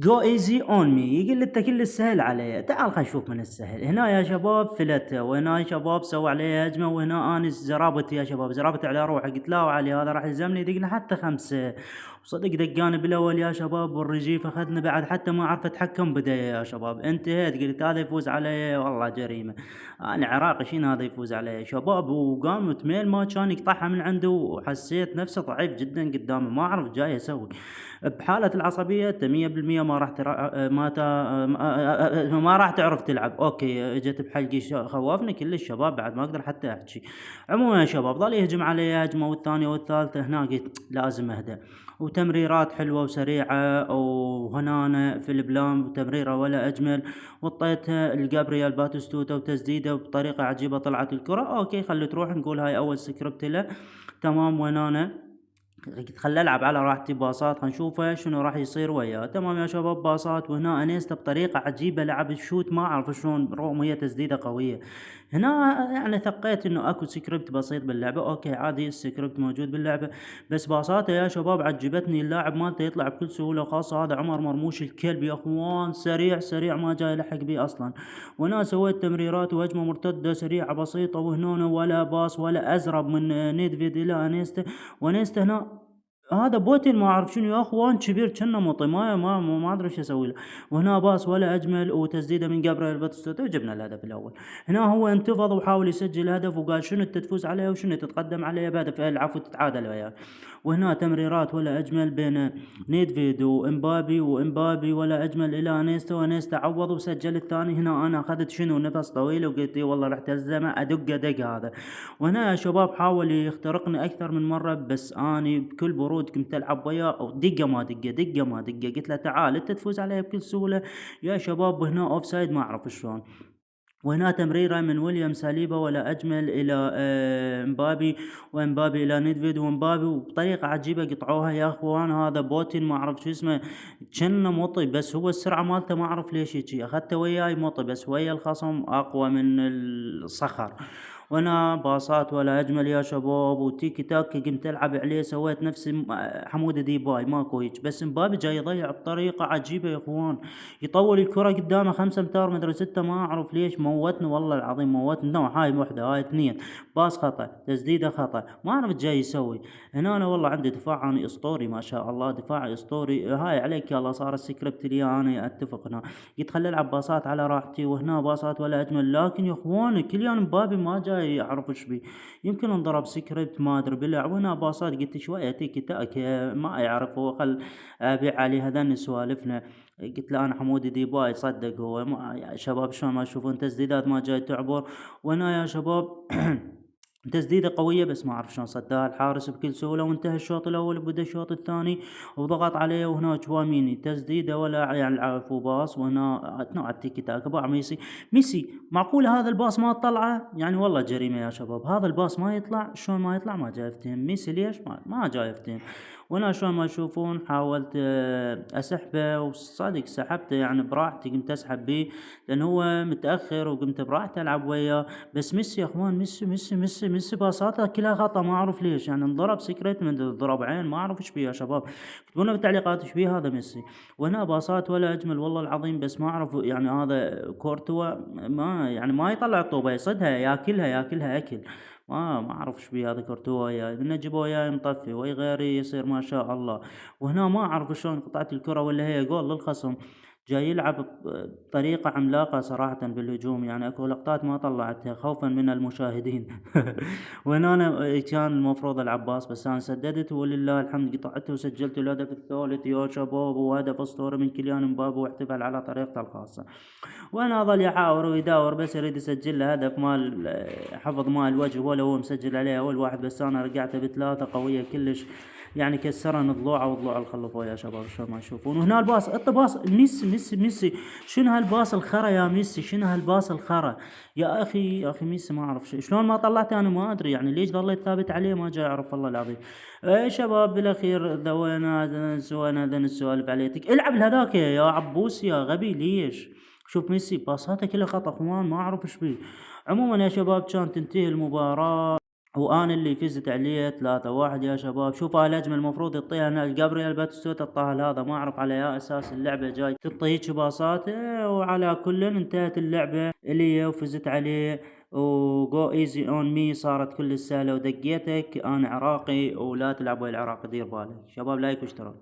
جو ايزي اون مي، يقول انت كل السهل علي، تعال خل نشوف من السهل. هنا يا شباب فلته، وهنا يا شباب سوى عليه هجمه، وهنا انا زرابت يا شباب، زرابت على روحه، قلت لا علي هذا راح يلزمني يدقنا حتى خمسه. وصدق دقاني بالاول يا شباب، والرجيف اخذنا بعد حتى ما عرف اتحكم بدايه يا شباب، انتهيت قلت هذا يفوز علي والله جريمه. انا عراقي شنو هذا يفوز علي شباب، وقام تميل ما كان يقطعها من عنده، وحسيت نفسه ضعيف جدا قدامه، ما اعرف جاي اسوي. بحالة العصبية انت 100% ما راح ما راح تعرف تلعب. اوكي اجت بحلقي خوفني كل الشباب، بعد ما اقدر حتى احكي. عموما يا شباب ظل يهجم علي هجمة والثانية والثالثة، هنا قلت لازم اهدى. وتمريرات حلوة وسريعة، وهنا في البلان تمريرة ولا اجمل، وطيتها لجابرييل باتستوتا وتسديده بطريقة عجيبة، طلعت الكرة. اوكي خلي تروح، نقول هاي اول سكريبت له. تمام. وهنا قلت خل العب على راحتي باصات، خل نشوفه شنو راح يصير وياه. تمام يا شباب باصات، وهنا انيستا بطريقه عجيبه لعب الشوت، ما اعرف شلون رغم هي تسديده قويه. هنا يعني ثقيت انه اكو سكريبت بسيط باللعبه. اوكي عادي السكريبت موجود باللعبه، بس باصاته يا شباب عجبتني. اللاعب مالته يطلع بكل سهوله، خاصه هذا عمر مرموش الكلب يا اخوان، سريع سريع ما جاي يلحق بيه اصلا. وهنا سويت تمريرات وهجمه مرتده سريعه بسيطه، وهنا ولا باص ولا ازرب من نيدفيد الى انيستا. وانيستا هنا هذا بوتين ما اعرف شنو يا اخوان، كبير كنا مطي، ما ادري ايش اسوي له. وهنا باص ولا اجمل، وتسديده من جابريل باتيستوتا، وجبنا الهدف الاول. هنا هو انتفض وحاول يسجل هدف، وقال شنو انت تفوز عليه وشنو تتقدم عليه بهدف، العفو تتعادل وياه. وهنا تمريرات ولا اجمل بين نيدفيد وامبابي ولا اجمل الى انيستا، وانيستا عوض وسجل الثاني. هنا انا اخذت شنو نفس طويل، وقلت إي والله راح تلزمه ادق هذا. وهنا يا شباب حاول يخترقني اكثر من مره، بس اني بكل برود كنت العب وياه، دقه ما دقه دقه ما دقه، قلت له تعال انت تفوز علي بكل سهوله يا شباب. هنا اوف سايد ما اعرف شلون. وهنا تمريرة من ويليام ساليبا ولا أجمل إلى مبابي، ومبابي إلى نيدفيد، ومبابي وبطريقة عجيبة قطعوها يا أخوان. هذا بوتين ما أعرف شو اسمه، كنا مطي، بس هو السرعة مالته ما أعرف ليش هيجي، أخذته وياي مطي، بس ويا الخصم أقوى من الصخر. وانا باصات ولا اجمل يا شباب، وتيكي تاكي قمت العب عليه، سويت نفسي حمود ديباي ماكو هيك، بس مبابي جاي يضيع بطريقة عجيبة يا اخوان. يطول الكرة قدامه 5 امتار مدري 6، ما اعرف ليش موتني والله العظيم موتني. نوع هاي وحدة هاي اثنين، باص خطأ تسديدة خطأ، ما اعرف جاي يسوي. هنا انا والله عندي دفاع انا اسطوري ما شاء الله، دفاع اسطوري. هاي عليك يا الله صار السكريبت لي انا اتفق. هنا قلت خلي العب باصات على راحتي، وهنا باصات ولا اجمل، لكن يا اخوان كليان مبابي ما جاي يعرف ايش بي، يمكن انضرب سكريبت ما ادري بلع. وهنا باصات قلت شويه تيكي تاك ما يعرف هو، خل ابيع عليه هذن سوالفنا. قلت له انا حمودي ديباي صدق هو ما يا شباب شلون ما تشوفون تسديدات ما جاي تعبر. وهنا يا شباب تسديدة قوية، بس ما اعرف شلون صدها الحارس بكل سهولة. وانتهى الشوط الاول وبدا الشوط الثاني، وضغط عليه. وهنا تشواميني تسديدة ولا يعني العفو باص. وهنا نوع التيكي تاك باع ميسي معقولة هذا الباص ما طلعه؟ يعني والله جريمة يا شباب، هذا الباص ما يطلع، شلون ما يطلع؟ ما جاي يفتهم ميسي ليش ما جاي يفتهم. وانا شلون ما تشوفون حاولت اسحبه، وصدق سحبته يعني براحتي، قمت اسحب بيه لان هو متاخر، وقمت براحتي العب وياه. بس ميسي يا اخوان، ميسي باصاته كلها خطا، ما اعرف ليش، يعني انضرب سكريت من ضرب عين، ما اعرف ايش بيه يا شباب. اكتبوا لنا بالتعليقات ايش بيه هذا ميسي. وهنا باصات ولا اجمل والله العظيم، بس ما اعرف يعني هذا كورتوا ما يعني ما يطلع الطوبه، يصدها ياكلها اكل. ما اعرف ايش بيه هذا كورتوا، يا من جيبوه يا مطفي وي غيري يصير ما شاء الله. وهنا ما اعرف شلون قطعت الكرة، ولا هي جول للخصم. جاي يلعب بطريقة عملاقة صراحة بالهجوم، يعني اكو لقطات ما طلعتها خوفا من المشاهدين. وهنا أنا كان المفروض العب باص، بس انا سددت ولله الحمد قطعته وسجلت الهدف الثالث يا شباب، وهدف اسطوري من كيليان مبابي، واحتفل على طريقته الخاصة. وانا ظل يحاور ويداور، بس يريد يسجل له هدف مال حفظ مال الوجه، ولا هو مسجل عليه اول واحد، بس انا رجعته بثلاثة قوية كلش، يعني كسرن ضلوعه وضلوع الخلفوه يا شباب شلون ما تشوفون. وهنا الباص باص ميسي شنو هالباص الخرا يا ميسي، شنو هالباص الخرا يا اخي ميسي، ما اعرف شلون ما طلعته انا ما ادري، يعني ليش ظليت ثابت عليه ما جاي اعرف والله العظيم. اي شباب بالاخير ذوينا سوينا ذن السوالف عليتك، العب لهذاك يا عبوس يا غبي ليش. شوف ميسي باصاته كلها خطا اخوان، ما اعرف ايش بيه. عموما يا شباب كان تنتهي المباراة وأنا اللي فزت عليه 3-1 يا شباب. شوف هالهجمة المفروض يطيها جابرييل باتيستوتا، الطاهل هذا ما أعرف على أي أساس اللعبة جاي تنطي هيجي باصات. وعلى كل انتهت اللعبة إلي وفزت عليه. وجو ايزي اون مي صارت كل سهلة، ودقيتك أنا عراقي ولا تلعب ويا العراق، دير بالك شباب. لايك واشتراك.